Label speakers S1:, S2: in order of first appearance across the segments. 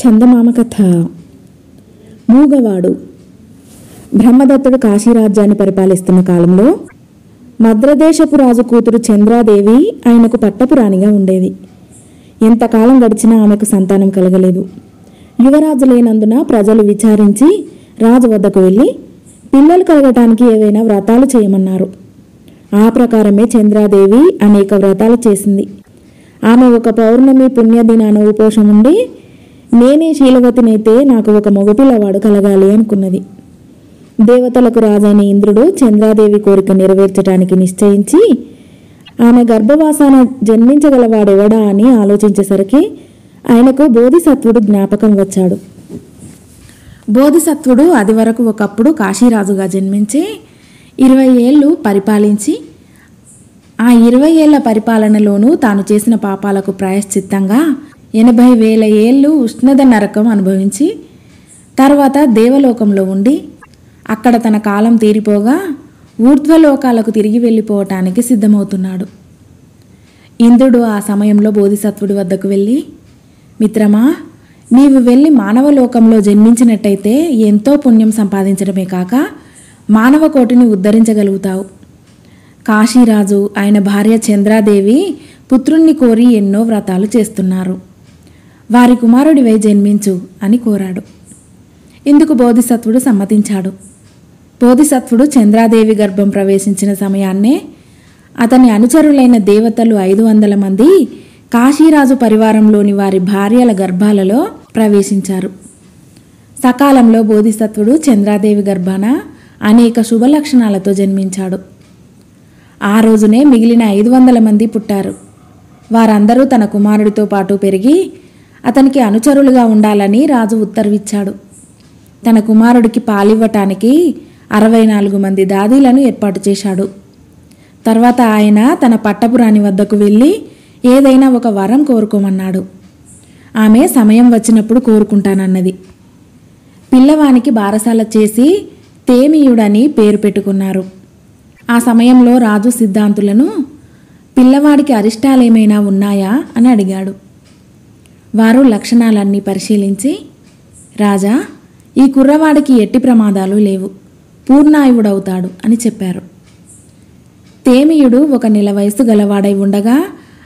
S1: చందమామ కథ. మూగవాడు. బ్రహ్మదత్తుడు కాశీరాజ్యాన్ని పరిపాలిస్తున్న కాలంలో మద్రదేశపు రాజు కూతురు చంద్రాదేవి ఆయనకు పట్టపురాణిగా ఉండేది. ఎంతకాలం గడిచినా ఆమెకు సంతానం కలగలేదు. యువరాజు లేనందున ప్రజలు విచారించి రాజు వద్దకు వెళ్ళి పిల్లలు కలగటానికి ఏవైనా వ్రతాలు చేయమన్నారు. ఆ ప్రకారమే చంద్రాదేవి అనేక వ్రతాలు చేసింది. ఆమె ఒక పౌర్ణమి పుణ్యదినాన ఉపవాసం ఉండి నేనే శీలవతినైతే నాకు ఒక మగపిల్లవాడు కలగాలి అనుకున్నది. దేవతలకు రాజైన ఇంద్రుడు చంద్రాదేవి కోరిక నెరవేర్చడానికి నిశ్చయించి ఆమె గర్భవాసాన జన్మించగలవాడెవడా అని ఆలోచించేసరికి ఆయనకు బోధిసత్వుడు జ్ఞాపకం వచ్చాడు. బోధిసత్వుడు అది వరకు ఒకప్పుడు కాశీరాజుగా జన్మించి 20 ఏళ్ళు పరిపాలించి ఆ 20 ఏళ్ల పరిపాలనలోనూ తాను చేసిన పాపాలకు ప్రాయశ్చిత్తంగా 80,000 ఏళ్ళు ఉష్ణద నరకం అనుభవించి తర్వాత దేవలోకంలో ఉండి అక్కడ తన కాలం తీరిపోగా ఊర్ధ్వలోకాలకు తిరిగి వెళ్ళిపోవటానికి సిద్ధమవుతున్నాడు. ఇంద్రుడు ఆ సమయంలో బోధిసత్వుడి వద్దకు వెళ్ళి, మిత్రమా, నీవు వెళ్ళి మానవలోకంలో జన్మించినట్టయితే ఎంతో పుణ్యం సంపాదించడమే కాక మానవ కోటిని ఉద్ధరించగలుగుతావు. కాశీరాజు ఆయన భార్య చంద్రాదేవి పుత్రుణ్ణి కోరి ఎన్నో వ్రతాలు చేస్తున్నారు. వారి కుమారుడివై జన్మించు అని కోరాడు. ఇందుకు బోధిసత్వుడు సమ్మతించాడు. బోధిసత్వుడు చంద్రాదేవి గర్భం ప్రవేశించిన సమయాన్నే అతని అనుచరులైన దేవతలు 500 మంది కాశీరాజు పరివారంలోని వారి భార్యల గర్భాలలో ప్రవేశించారు. సకాలంలో బోధిసత్వుడు చంద్రాదేవి గర్భాన అనేక శుభలక్షణాలతో జన్మించాడు. ఆ రోజునే మిగిలిన 500 మంది పుట్టారు. వారందరూ తన కుమారుడితో పాటు పెరిగి అతనికి అనుచరులుగా ఉండాలని రాజు ఉత్తర్విచ్చాడు. తన కుమారుడికి పాలివ్వటానికి 64 మంది దాదీలను ఏర్పాటు చేశాడు. తర్వాత ఆయన తన పట్టపురాణి వద్దకు వెళ్ళి ఏదైనా ఒక వరం కోరుకోమన్నాడు. ఆమె సమయం వచ్చినప్పుడు కోరుకుంటానన్నది. పిల్లవానికి బారసాల చేసి తేమియుడని పేరు పెట్టుకున్నారు. ఆ సమయంలో రాజు సిద్ధాంతులను పిల్లవాడికి అరిష్టాలేమైనా ఉన్నాయా అని అడిగాడు. వారు లక్షణాలన్నీ పరిశీలించి, రాజా, ఈ కుర్రవాడికి ఎట్టి ప్రమాదాలు లేవు, పూర్ణాయువుడవుతాడు అని చెప్పారు. తేమియుడు 1 నెల వయసు గలవాడై ఉండగా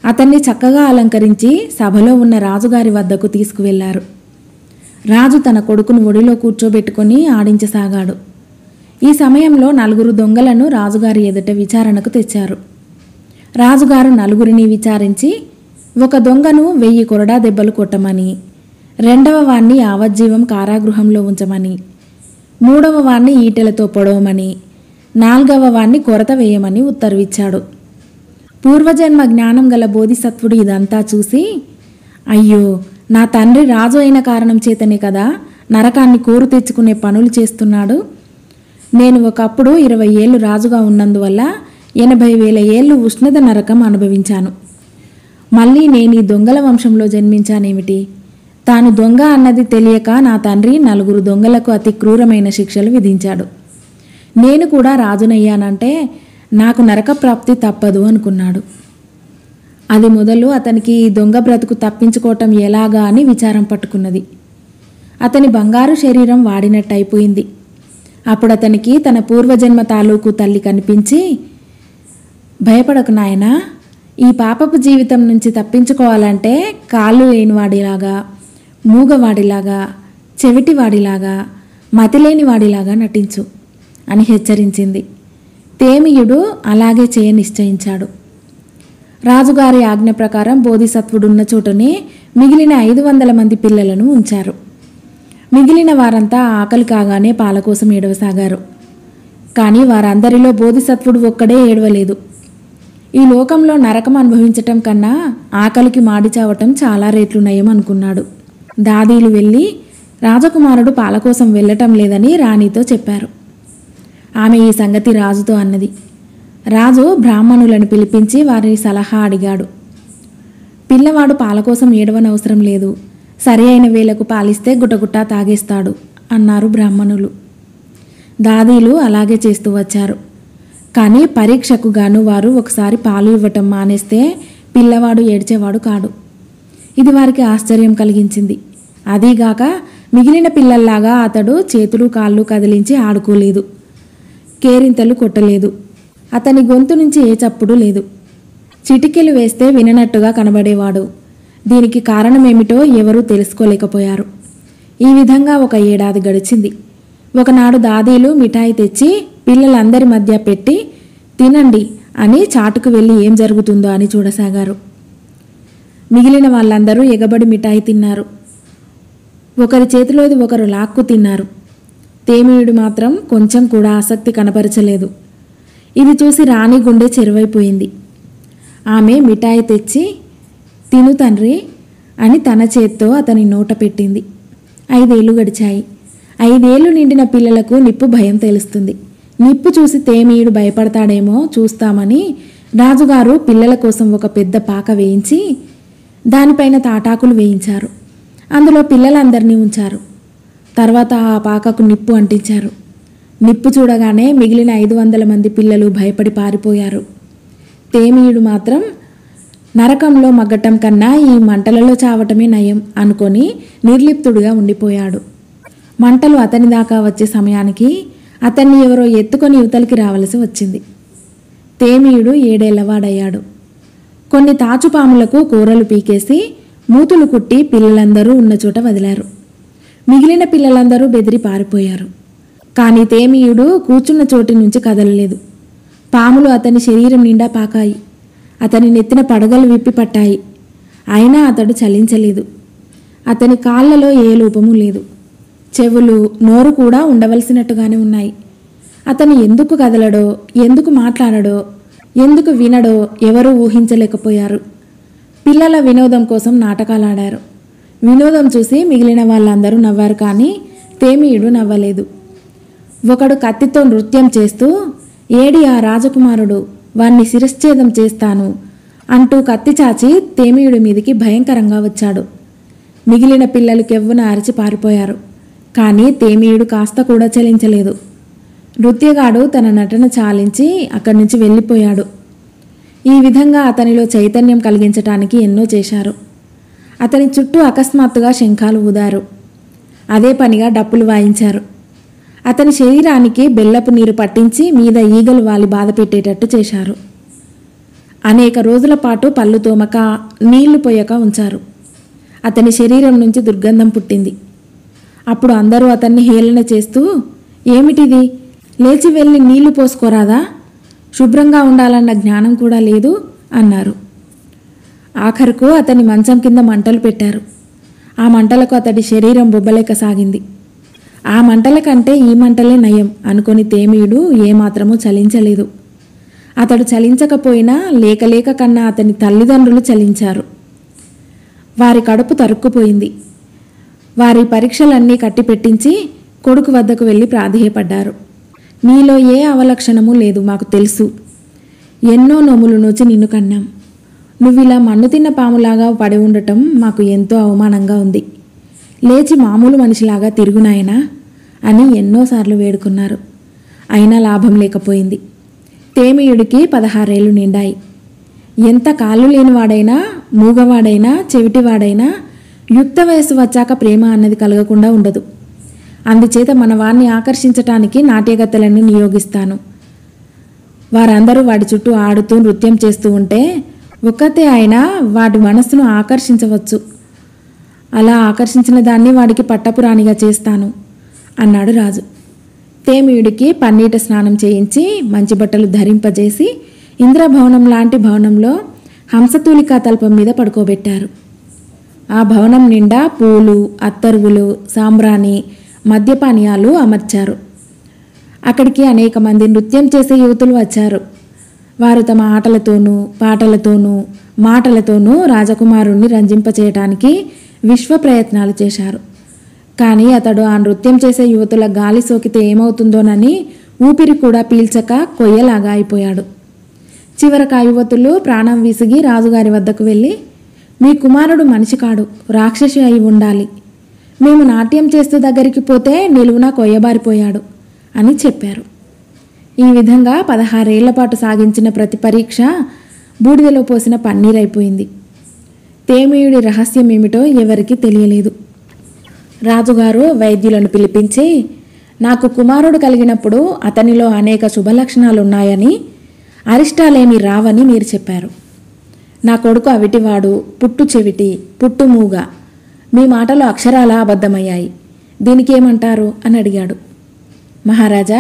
S1: అతన్ని చక్కగా అలంకరించి సభలో ఉన్న రాజుగారి వద్దకు తీసుకువెళ్లారు. రాజు తన కొడుకును ఒడిలో కూర్చోబెట్టుకుని ఆడించసాగాడు. ఈ సమయంలో 4 దొంగలను రాజుగారి ఎదుట విచారణకు తెచ్చారు. రాజుగారు 4 విచారించి ఒక దొంగను 1000 కొరడా దెబ్బలు కొట్టమని, 2వ వాణ్ణి యావజ్జీవం కారాగృహంలో ఉంచమని, 3వ వాణ్ణి ఈటెలతో పొడవమని, 4వ వాణ్ణి కొరత వేయమని ఉత్తర్విచ్చాడు. పూర్వజన్మ జ్ఞానం గల బోధిసత్వుడు ఇదంతా చూసి, అయ్యో, నా తండ్రి రాజు అయిన కారణం చేతనే కదా నరకాన్ని కోరు తెచ్చుకునే పనులు చేస్తున్నాడు. నేను ఒకప్పుడు 20 ఏళ్ళు రాజుగా ఉన్నందువల్ల 80,000 ఏళ్ళు ఉష్ణద నరకం అనుభవించాను. మళ్ళీ నేను ఈ దొంగల వంశంలో జన్మించానేమిటి? తాను దొంగ అన్నది తెలియక నా తండ్రి 4 దొంగలకు అతి క్రూరమైన శిక్షలు విధించాడు. నేను కూడా రాజునయ్యానంటే నాకు నరక ప్రాప్తి తప్పదు అనుకున్నాడు. అది మొదలు అతనికి ఈ దొంగ బ్రతుకు తప్పించుకోవటం ఎలాగా అని విచారం పట్టుకున్నది. అతని బంగారు శరీరం వాడినట్టయిపోయింది. అప్పుడు అతనికి తన పూర్వజన్మ తాలూకు తల్లి కనిపించి, భయపడకు నాయనా, ఈ పాపపు జీవితం నుంచి తప్పించుకోవాలంటే కాళ్ళు లేనివాడిలాగా, మూగవాడిలాగా, చెవిటివాడిలాగా, మతిలేనివాడిలాగా నటించు అని హెచ్చరించింది. తేమియుడు అలాగే చేయ నిశ్చయించాడు. రాజుగారి ఆజ్ఞ ప్రకారం బోధిసత్వుడున్న చోటనే మిగిలిన 500 మంది పిల్లలను ఉంచారు. మిగిలిన వారంతా ఆకలి కాగానే పాల కోసం ఏడవసాగారు. కానీ వారందరిలో బోధిసత్వుడు ఒక్కడే ఏడవలేదు. ఈ లోకంలో నరకం అనుభవించటం కన్నా ఆకలికి మాడి చావటం చాలా రేట్లు నయం అనుకున్నాడు. దాదీలు వెళ్ళి రాజకుమారుడు పాల కోసం వెళ్ళటం లేదని రాణితో చెప్పారు. ఆమె ఈ సంగతి రాజుతో అన్నది. రాజు బ్రాహ్మణులను పిలిపించి వారిని సలహా అడిగాడు. పిల్లవాడు పాల కోసం ఏడవనవసరం లేదు, సరి అయిన వేళకు పాలిస్తే గుటగుట్టా తాగేస్తాడు అన్నారు బ్రాహ్మణులు. దాదీలు అలాగే చేస్తూ వచ్చారు. కానీ పరీక్షకు గాను వారు ఒకసారి పాలు ఇవ్వటం మానేస్తే పిల్లవాడు ఏడ్చేవాడు కాడు. ఇది వారికి ఆశ్చర్యం కలిగించింది. అదీగాక మిగిలిన పిల్లల్లాగా అతడు చేతులు కాళ్ళు కదిలించి ఆడుకోలేదు, కేరింతలు కొట్టలేదు. అతని గొంతు నుంచి ఏ చప్పుడు లేదు. చిటికెలు వేస్తే విననట్టుగా కనబడేవాడు. దీనికి కారణమేమిటో ఎవరూ తెలుసుకోలేకపోయారు. ఈ విధంగా 1 ఏడాది గడిచింది. ఒకనాడు దాదీలు మిఠాయి తెచ్చి పిల్లలందరి మధ్య పెట్టి తినండి అని చాటుకు వెళ్ళి ఏం జరుగుతుందో అని చూడసాగారు. మిగిలిన వాళ్ళందరూ ఎగబడి మిఠాయి తిన్నారు. ఒకరి చేతిలోది ఒకరు లాక్కు తిన్నారు. తేమియుడు మాత్రం కొంచెం కూడా ఆసక్తి కనపరచలేదు. ఇది చూసి రాణి గుండె చెరువైపోయింది. ఆమె మిఠాయి తెచ్చి తిను తండ్రి అని తన చేత్తో అతని నోట పెట్టింది. 5 ఏళ్ళు గడిచాయి. 5 ఏళ్ళు నిండిన పిల్లలకు నిప్పు భయం తెలుస్తుంది. నిప్పు చూసి తేమియుడు భయపడతాడేమో చూస్తామని రాజుగారు పిల్లల కోసం ఒక పెద్ద పాక వేయించి దానిపైన తాటాకులు వేయించారు. అందులో పిల్లలందరినీ ఉంచారు. తర్వాత ఆ పాకకు నిప్పు అంటించారు. నిప్పు చూడగానే మిగిలిన 500 మంది పిల్లలు భయపడి పారిపోయారు. తేమియుడు మాత్రం నరకంలో మగ్గటం కన్నా ఈ మంటలలో చావటమే నయం అనుకొని నిర్లిప్తుడుగా ఉండిపోయాడు. మంటలు అతని దాకా వచ్చే సమయానికి అతన్ని ఎవరో ఎత్తుకొని యువతలికి రావలసి వచ్చింది. తేమియుడు 7 ఏళ్లవాడయ్యాడు. కొన్ని తాచుపాములకు కూరలు పీకేసి మూతులు కుట్టి పిల్లలందరూ ఉన్న చోట వదిలారు. మిగిలిన పిల్లలందరూ బెదిరి పారిపోయారు. కానీ తేమియుడు కూర్చున్న చోటి నుంచి కదలలేదు. పాములు అతని శరీరం నిండా పాకాయి. అతని నెత్తిన పడగలు విప్పి పట్టాయి. అయినా అతడు చలించలేదు. అతని కాళ్లలో ఏ లోపము లేదు. చెవులు, నోరు కూడా ఉండవలసినట్టుగానే ఉన్నాయి. అతను ఎందుకు కదలడో, ఎందుకు మాట్లాడడో, ఎందుకు వినడో ఎవరూ ఊహించలేకపోయారు. పిల్లల వినోదం కోసం నాటకాలాడారు. వినోదం చూసి మిగిలిన వాళ్ళందరూ నవ్వారు, కానీ తేమియుడు నవ్వలేదు. ఒకడు కత్తితో నృత్యం చేస్తూ ఏడి ఆ రాజకుమారుడు, వాణ్ణి శిరశ్ఛేదం చేస్తాను అంటూ కత్తి చాచి తేమియుడి మీదికి భయంకరంగా వచ్చాడు. మిగిలిన పిల్లలు కెవ్వున అరిచి పారిపోయారు. కానీ తేమియుడు కాస్త కూడా చలించలేదు. నృత్యగాడు తన నటన చాలించి అక్కడి నుంచి వెళ్ళిపోయాడు. ఈ విధంగా అతనిలో చైతన్యం కలిగించటానికి ఎన్నో చేశారు. అతని చుట్టూ అకస్మాత్తుగా శంఖాలు ఊదారు. అదే పనిగా డప్పులు వాయించారు. అతని శరీరానికి బెల్లపు నీరు పట్టించి మీద ఈగలు వాలి బాధ పెట్టేటట్టు చేశారు. అనేక రోజుల పాటు పళ్ళు తోమక, నీళ్లు పోయక ఉంచారు. అతని శరీరం నుంచి దుర్గంధం పుట్టింది. అప్పుడు అందరూ అతన్ని హేళన చేస్తూ, ఏమిటిది, లేచి వెళ్ళి నీళ్లు పోసుకోరాదా, శుభ్రంగా ఉండాలన్న జ్ఞానం కూడా లేదు అన్నారు. ఆఖరుకు అతని మంచం కింద మంటలు పెట్టారు. ఆ మంటలకు అతడి శరీరం బొబ్బలేక సాగింది. ఆ మంటల కంటే ఈ మంటలే నయం అనుకొని తేమియుడు ఏమాత్రమూ చలించలేదు. అతడు చలించకపోయినా లేకలేక కన్నా అతని తల్లిదండ్రులు చలించారు. వారి కడుపు తరుక్కుపోయింది. వారి పరీక్షలన్నీ కట్టిపెట్టించి కొడుకు వద్దకు వెళ్ళి ప్రాధేయపడ్డారు. నీలో ఏ అవలక్షణమూ లేదు, మాకు తెలుసు. ఎన్నో నొములు నోచి నిన్ను కన్నాం. నువ్విలా మన్ను తిన్న పాములాగా పడి ఉండటం మాకు ఎంతో అవమానంగా ఉంది. లేచి మామూలు మనిషిలాగా తిరుగునాయనా అని ఎన్నోసార్లు వేడుకున్నారు. అయినా లాభం లేకపోయింది. తేమియుడికి 16 ఏళ్ళు నిండాయి. ఎంత కాళ్ళు లేనివాడైనా, మూగవాడైనా, చెవిటివాడైనా యుక్త వయస్సు వచ్చాక ప్రేమ అన్నది కలగకుండా ఉండదు. అందుచేత మన వారిని ఆకర్షించటానికి నాట్యగత్తెలను నియోగిస్తాను. వారందరూ వాడి చుట్టూ ఆడుతూ నృత్యం చేస్తూ ఉంటే ఒక్కతే అయినా వాడి మనస్సును ఆకర్షించవచ్చు. అలా ఆకర్షించిన దాన్ని వాడికి పట్టపురాణిగా చేస్తాను అన్నాడు రాజు. తేమియుడికి పన్నీట స్నానం చేయించి మంచి బట్టలు ధరింపజేసి ఇంద్రభవనం లాంటి భవనంలో హంసతూలికా తల్పం మీద పడుకోబెట్టారు. ఆ భవనం నిండా పూలు, అత్తరువులు, సాంబ్రాణి, మద్యపానీయాలు అమర్చారు. అక్కడికి అనేక మంది నృత్యం చేసే యువతులు వచ్చారు. వారు తమ ఆటలతోనూ, పాటలతోనూ, మాటలతోనూ రాజకుమారుణ్ణి రంజింపచేయటానికి విశ్వ ప్రయత్నాలు చేశారు. కానీ అతడు ఆ నృత్యం చేసే యువతుల గాలి సోకితే ఏమవుతుందోనని ఊపిరి కూడా పీల్చక కొయ్యలాగా అయిపోయాడు. చివరకు ఆ యువతులు ప్రాణం విసిగి రాజుగారి వద్దకు వెళ్ళి, మీ కుమారుడు మనిషి కాడు, రాక్షసి అయి ఉండాలి. మేము నాట్యం చేస్తూ దగ్గరికి పోతే నిలువునా కొయ్యబారిపోయాడు అని చెప్పారు. ఈ విధంగా 16 ఏళ్ల పాటు సాగించిన ప్రతి పరీక్ష బూడిదలో పోసిన పన్నీరైపోయింది. తేమియుడి రహస్యం ఏమిటో ఎవరికీ తెలియలేదు. రాజుగారు వైద్యులను పిలిపించి, నాకు కుమారుడు కలిగినప్పుడు అతనిలో అనేక శుభలక్షణాలున్నాయని, అరిష్టాలేమీ రావని మీరు చెప్పారు. నా కొడుకు అవిటివాడు, పుట్టు చెవిటి, పుట్టు మూగ. మీ మాటలో అక్షరాలా అబద్ధమయ్యాయి. దీనికేమంటారు అని అడిగాడు. మహారాజా,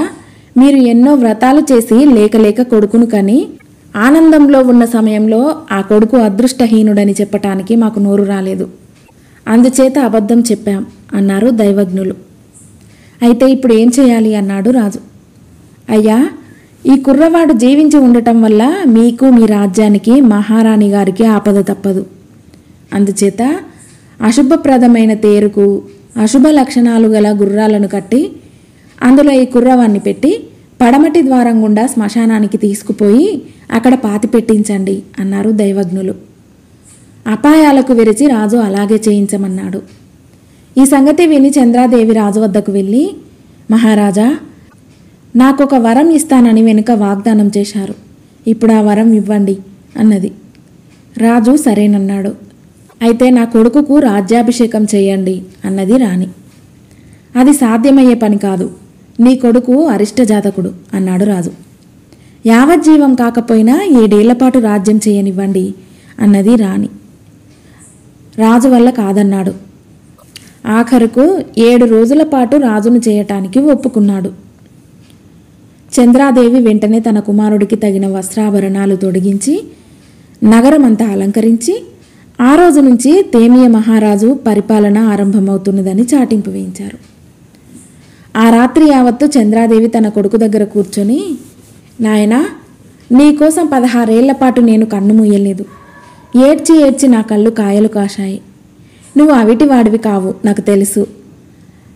S1: మీరు ఎన్నో వ్రతాలు చేసి లేక కొడుకును కని ఆనందంలో ఉన్న సమయంలో ఆ కొడుకు అదృష్టహీనుడని చెప్పటానికి మాకు నోరు రాలేదు. అందుచేత అబద్ధం చెప్పాం అన్నారు దైవజ్ఞులు. అయితే ఇప్పుడు ఏం చేయాలి అన్నాడు రాజు. అయ్యా, ఈ కుర్రవాడు జీవించి ఉండటం వల్ల మీకు, మీ రాజ్యానికి, మహారాణి గారికి ఆపద తప్పదు. అందుచేత అశుభప్రదమైన తేరుకు అశుభ లక్షణాలు గల గుర్రాలను కట్టి అందులో ఈ కుర్రవాన్ని పెట్టి పడమటి ద్వారం గుండా శ్మశానానికి తీసుకుపోయి అక్కడ పాతి పెట్టించండి అన్నారు దైవజ్ఞులు. అపాయాలకు విరిచి రాజు అలాగే చేయించమన్నాడు. ఈ సంగతి విని చంద్రాదేవి రాజు వద్దకు వెళ్ళి, మహారాజా, నాకొక వరం ఇస్తానని వెనుక వాగ్దానం చేశారు. ఇప్పుడు ఆ వరం ఇవ్వండి అన్నది. రాజు సరేనన్నాడు. అయితే నా కొడుకుకు రాజ్యాభిషేకం చేయండి అన్నది రాణి. అది సాధ్యమయ్యే పని కాదు. నీ కొడుకు అరిష్టజాతకుడు అన్నాడు రాజు. యావజ్జీవం కాకపోయినా 7 ఏళ్లపాటు రాజ్యం చేయనివ్వండి అన్నది రాణి. రాజు వల్ల కాదన్నాడు. ఆఖరుకు 7 రోజుల పాటు రాజును చేయటానికి ఒప్పుకున్నాడు. చంద్రాదేవి వెంటనే తన కుమారుడికి తగిన వస్త్రాభరణాలు తొడిగించి నగరమంతా అలంకరించి ఆ రోజు నుంచి తేమియ మహారాజు పరిపాలన ఆరంభమవుతున్నదని చాటింపు వేయించారు. ఆ రాత్రి యావత్తు చంద్రాదేవి తన కొడుకు దగ్గర కూర్చొని, నాయనా, నీకోసం 16 ఏళ్ల పాటు నేను కన్ను మూయలేదు. ఏడ్చి నా కళ్ళు కాయలు కాశాయి. నువ్వు అవిటివాడివి కావు, నాకు తెలుసు.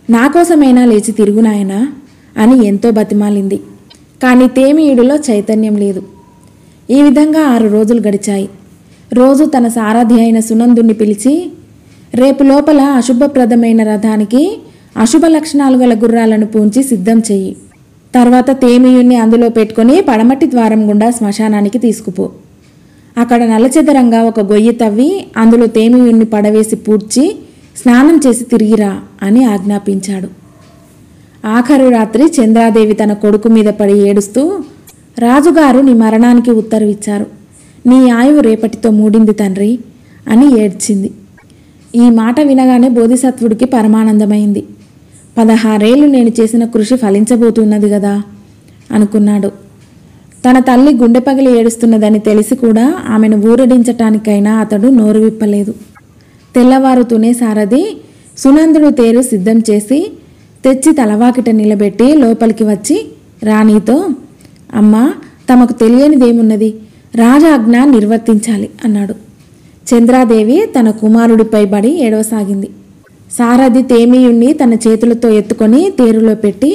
S1: నా కోసమైనా లేచి తిరుగు నాయనా అని ఎంతో బతిమాలింది. కానీ తేమియుడిలో చైతన్యం లేదు. ఈ విధంగా 6 రోజులు గడిచాయి. రోజు తన సారథి అయిన సునందుని పిలిచి, రేపు లోపల అశుభప్రదమైన రథానికి అశుభ లక్షణాలు గల గుర్రాలను పూంచి సిద్ధం చెయ్యి. తర్వాత తేమియుణ్ణి అందులో పెట్టుకొని పడమటి ద్వారం గుండా శ్మశానానికి తీసుకుపో. అక్కడ నలచెదరంగా ఒక గొయ్యి తవ్వి అందులో తేమియుణ్ణి పడవేసి పూడ్చి స్నానం చేసి తిరిగిరా అని ఆజ్ఞాపించాడు. ఆఖరు రాత్రి చంద్రాదేవి తన కొడుకు మీద పడి ఏడుస్తూ, రాజుగారు నీ మరణానికి ఉత్తర్విచ్చారు. నీ ఆయువు రేపటితో మూడింది తండ్రి అని ఏడ్చింది. ఈ మాట వినగానే బోధిసత్వుడికి పరమానందమైంది. 16 ఏళ్లు నేను చేసిన కృషి ఫలించబోతున్నది గదా అనుకున్నాడు. తన తల్లి గుండె పగిలి ఏడుస్తున్నదని తెలిసి కూడా ఆమెను ఊరడించటానికైనా అతడు నోరు విప్పలేదు. తెల్లవారుతూనే సారథి సునందుడు తేరు సిద్ధం చేసి తెచ్చి తలవాకిట నిలబెట్టి లోపలికి వచ్చి రాణితో, అమ్మా, తమకు తెలియనిదేమున్నది, రాజాజ్ఞ నిర్వర్తించాలి అన్నాడు. చంద్రాదేవి తన కుమారుడిపై బడి ఏడవసాగింది. సారథి తేమియుణ్ణి తన చేతులతో ఎత్తుకొని తేరులో పెట్టి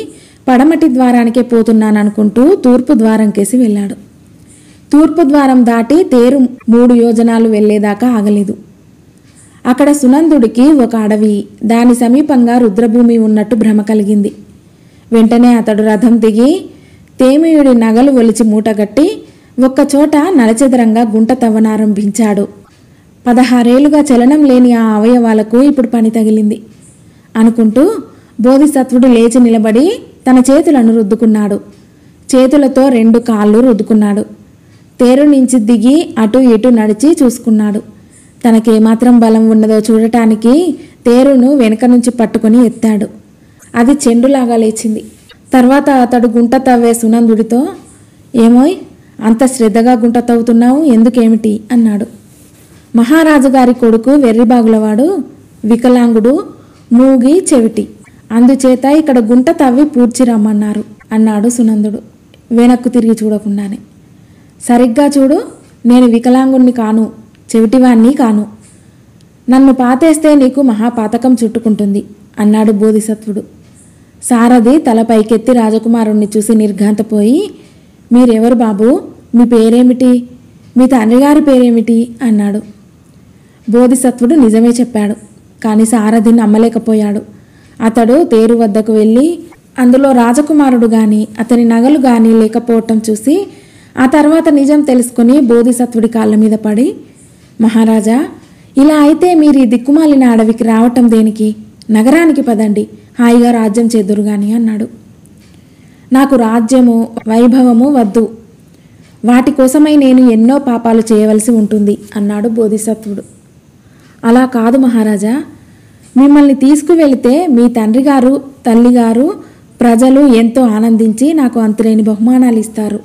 S1: పడమటి ద్వారానికే పోతున్నాననుకుంటూ తూర్పు ద్వారం కేసి వెళ్ళాడు. తూర్పు ద్వారం దాటి తేరు 3 యోజనాలు వెళ్లేదాకా ఆగలేదు. అక్కడ సునందుడికి ఒక అడవి, దాని సమీపంగా రుద్రభూమి ఉన్నట్టు భ్రమ కలిగింది. వెంటనే అతడు రథం దిగి తేమియుడి నగలు ఒలిచి మూటగట్టి ఒక్కచోట నలచెదరంగా గుంట తవ్వనారంభించాడు. 16 ఏళ్లుగా చలనం లేని ఆ అవయవాలకు ఇప్పుడు పని తగిలింది అనుకుంటూ బోధిసత్వుడు లేచి నిలబడి తన చేతులను రుద్దుకున్నాడు. చేతులతో 2 కాళ్ళు రుద్దుకున్నాడు. తేరు నుంచి దిగి అటు ఇటు నడిచి చూసుకున్నాడు. తనకేమాత్రం బలం ఉన్నదో చూడటానికి తేరును వెనుక నుంచి పట్టుకొని ఎత్తాడు. అది చెండులాగా లేచింది. తర్వాత అతడు గుంట తవ్వే సునందుడితో, ఏమోయ్, అంత శ్రద్ధగా గుంట తవ్వుతున్నావు, ఎందుకేమిటి అన్నాడు. మహారాజు గారి కొడుకు వెర్రిబాగులవాడు, వికలాంగుడు, మూగి, చెవిటి. అందుచేత ఇక్కడ గుంట తవ్వి పూడ్చి రమ్మన్నారు అన్నాడు సునందుడు వెనక్కు తిరిగి చూడకుండానే. సరిగ్గా చూడు, నేను వికలాంగుణ్ణి కాను, చెవిటివాణ్ణి కాను. నన్ను పాతేస్తే నీకు మహాపాతకం చుట్టుకుంటుంది అన్నాడు బోధిసత్వుడు. సారథి తల పైకెత్తి రాజకుమారుణ్ణి చూసి నిర్ఘాంతపోయి, మీరెవరు బాబు, మీ పేరేమిటి, మీ తండ్రి గారి పేరేమిటి అన్నాడు. బోధిసత్వుడు నిజమే చెప్పాడు. కానీ సారథిని నమ్మలేకపోయాడు. అతడు తేరు వద్దకు వెళ్ళి అందులో రాజకుమారుడు గాని అతని నగలు గాని లేకపోవటం చూసి ఆ తర్వాత నిజం తెలుసుకుని బోధిసత్వుడి కాళ్ళ మీద పడి, మహారాజా, ఇలా అయితే మీరు ఈ దిక్కుమాలిన అడవికి రావటం దేనికి నగరానికి పదండి, హాయిగా రాజ్యం చేద్దురు గాని అన్నాడు. నాకు రాజ్యము వైభవము వద్దు, వాటి కోసమై నేను ఎన్నో పాపాలు చేయవలసి ఉంటుంది అన్నాడు బోధిసత్వుడు. అలా కాదు మహారాజా, మిమ్మల్ని తీసుకువెళితే మీ తండ్రి గారు తల్లిగారు ప్రజలు ఎంతో ఆనందించి నాకు అంతులేని బహుమానాలు ఇస్తారు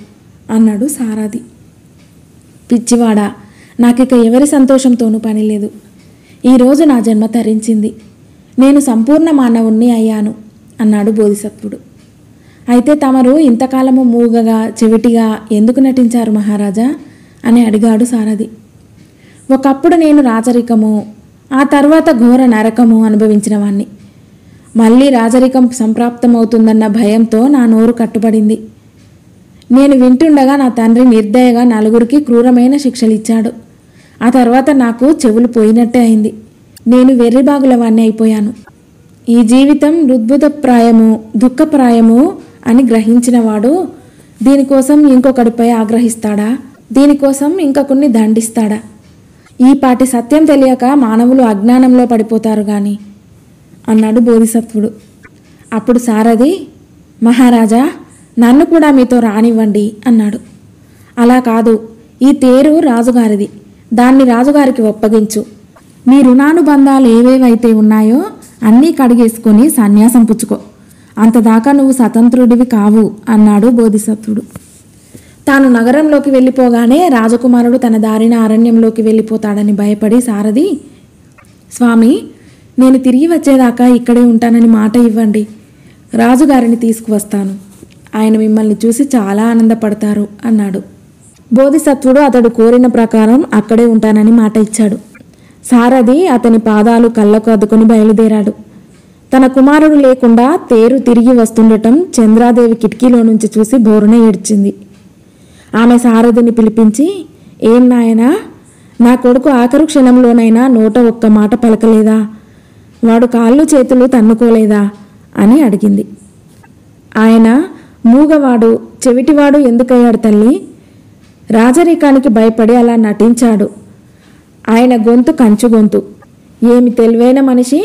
S1: అన్నాడు సారథి. పిచ్చివాడా, నాకిక ఎవరి సంతోషంతోనూ పని లేదు. ఈరోజు నా జన్మ తరించింది, నేను సంపూర్ణ మానవుణ్ణి అయ్యాను అన్నాడు బోధిసత్వుడు. అయితే తమరు ఇంతకాలము మూగగా చెవిటిగా ఎందుకు నటించారు మహారాజా అని అడిగాడు సారథి. ఒకప్పుడు నేను రాజరికము, ఆ తర్వాత ఘోర నరకము అనుభవించిన వాణ్ణి. మళ్ళీ రాజరికం సంప్రాప్తమవుతుందన్న భయంతో నా నోరు కట్టుబడింది. నేను వింటుండగా నా తండ్రి నిర్దయగా నలుగురికి క్రూరమైన శిక్షలు ఇచ్చాడు. ఆ తర్వాత నాకు చెవులు పోయినట్టే అయింది. నేను వెర్రిబాగుల వాణ్ణి అయిపోయాను. ఈ జీవితం రుద్భుతప్రాయము దుఃఖప్రాయము అని గ్రహించినవాడు దీనికోసం ఇంకొకడిపై ఆగ్రహిస్తాడా? దీనికోసం ఇంకొకరిని దండిస్తాడా? ఈ పాటి సత్యం తెలియక మానవులు అజ్ఞానంలో పడిపోతారు గాని అన్నాడు బోధిసత్వుడు. అప్పుడు సారథి, మహారాజా, నన్ను కూడా మీతో రానివ్వండి అన్నాడు. అలా కాదు, ఈ తేరు రాజుగారిది, దాన్ని రాజుగారికి ఒప్పగించు. మీ రుణానుబంధాలు ఏవేవైతే ఉన్నాయో అన్నీ కడిగేసుకొని సన్యాసం పుచ్చుకో, అంతదాకా నువ్వు స్వతంత్రుడివి కావు అన్నాడు బోధిసత్వుడు. తాను నగరంలోకి వెళ్ళిపోగానే రాజకుమారుడు తన దారిన అరణ్యంలోకి వెళ్ళిపోతాడని భయపడి సారథి, స్వామి, నేను తిరిగి వచ్చేదాకా ఇక్కడే ఉంటానని మాట ఇవ్వండి, రాజుగారిని తీసుకువస్తాను, ఆయన మిమ్మల్ని చూసి చాలా ఆనందపడతారు అన్నాడు. బోధిసత్వుడు అతడు కోరిన ప్రకారం అక్కడే ఉంటానని మాట ఇచ్చాడు. సారథి అతని పాదాలు కళ్ళకు అద్దుకొని బయలుదేరాడు. తన కుమారుడు లేకుండా తేరు తిరిగి వస్తుండటం చంద్రాదేవి కిటికీలో నుంచి చూసి బోరున ఏడ్చింది. ఆమె సారథిని పిలిపించి, ఏం నాయనా, నా కొడుకు ఆఖరు క్షణంలోనైనా నోట ఒక్క మాట పలకలేదా? వాడు కాళ్ళు చేతులు తన్నుకోలేదా అని అడిగింది. ఆయన మూగవాడు చెవిటివాడు ఎందుకయ్యాడు తల్లి? రాజరికానికి భయపడి అలా నటించాడు. ఆయన గొంతు కంచు గొంతు. ఏమి తెలివైన మనిషి,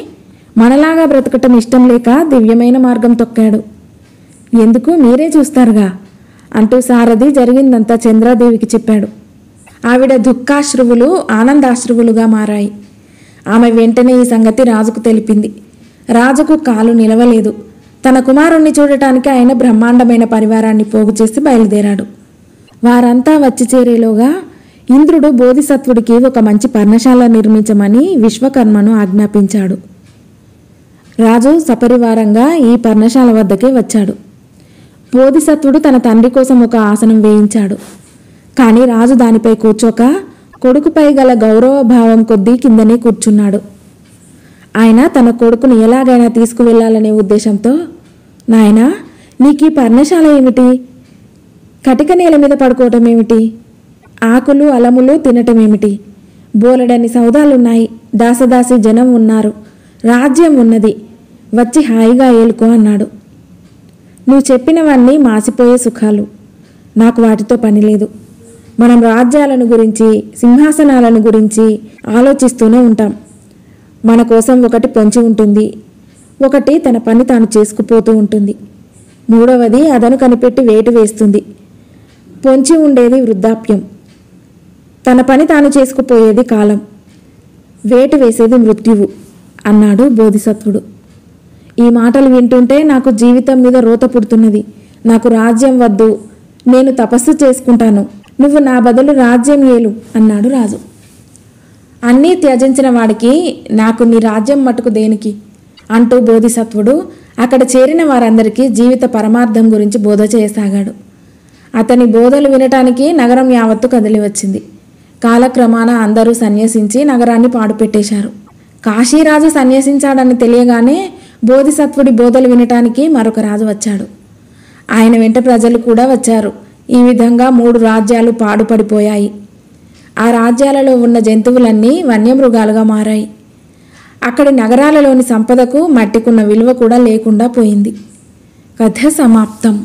S1: మనలాగా బ్రతకటం ఇష్టం లేక దివ్యమైన మార్గం తొక్కాడు. ఎందుకు, మీరే చూస్తారుగా అంటూ సారథి జరిగిందంతా చంద్రాదేవికి చెప్పాడు. ఆవిడ దుఃఖాశ్రువులు ఆనందాశ్రువులుగా మారాయి. ఆమె వెంటనే ఈ సంగతి రాజుకు తెలిపింది. రాజుకు కాలు నిలవలేదు. తన కుమారుణ్ణి చూడటానికి ఆయన బ్రహ్మాండమైన పరివారాన్ని పోగు చేసి బయలుదేరాడు. వారంతా వచ్చి చేరేలోగా ఇంద్రుడు బోధిసత్వుడికి ఒక మంచి పర్ణశాల నిర్మించమని విశ్వకర్మను ఆజ్ఞాపించాడు. రాజు సపరివారంగా ఈ పర్ణశాల వద్దకే వచ్చాడు. బోధిసత్వుడు తన తండ్రి కోసం ఒక ఆసనం వేయించాడు. కానీ రాజు దానిపై కూర్చోక కొడుకుపై గల గౌరవ భావం కొద్దీ కిందనే కూర్చున్నాడు. ఆయన తన కొడుకును ఎలాగైనా తీసుకువెళ్లాలనే ఉద్దేశంతో, నాయనా, నీకీ పర్ణశాల ఏమిటి? కటిక నేల మీద పడుకోవటం ఏమిటి? ఆకులు అలములు తినటం ఏమిటి? బోలెడన్ని సౌదాలున్నాయి, దాసదాసి జనం ఉన్నారు, రాజ్యం ఉన్నది, వచ్చి హాయిగా ఏలుకో అన్నాడు. నువ్వు చెప్పినవన్నీ మాసిపోయే సుఖాలు, నాకు వాటితో పని లేదు. మనం రాజ్యాలను గురించి సింహాసనాలను గురించి ఆలోచిస్తూనే ఉంటాం. మన కోసం ఒకటి పొంచి ఉంటుంది, ఒకటి తన పని తాను చేసుకుపోతూ ఉంటుంది, మూడవది అదను కనిపెట్టి వేటు వేస్తుంది. పొంచి ఉండేది వృద్ధాప్యం, తన పని తాను చేసుకుపోయేది కాలం, వేటు వేసేది మృత్యువు అన్నాడు బోధిసత్వుడు. ఈ మాటలు వింటుంటే నాకు జీవితం మీద రోత పుడుతున్నది. నాకు రాజ్యం వద్దు, నేను తపస్సు చేసుకుంటాను, నువ్వు నా బదులు రాజ్యం ఏలు అన్నాడు రాజు. అన్నీ త్యజించిన వాడికి నాకు నీ రాజ్యం మటుకు దేనికి అంటూ బోధిసత్వుడు అక్కడ చేరిన వారందరికీ జీవిత పరమార్థం గురించి బోధ చేయసాగాడు. అతని బోధలు వినటానికి నగరం యావత్తు కదిలి వచ్చింది. కాలక్రమాన అందరూ సన్యసించి నగరాన్ని పాడుపెట్టేశారు. కాశీరాజు సన్యసించాడని తెలియగానే బోధిసత్వుడి బోధలు వినటానికి మరొక రాజు వచ్చాడు. ఆయన వెంట ప్రజలు కూడా వచ్చారు. ఈ విధంగా 3 రాజ్యాలు పాడుపడిపోయాయి. ఆ రాజ్యాలలో ఉన్న జంతువులన్నీ వన్యమృగాలుగా మారాయి. అక్కడి నగరాలలోని సంపదకు మట్టికున్న విలువ కూడా లేకుండా పోయింది. కథ సమాప్తం.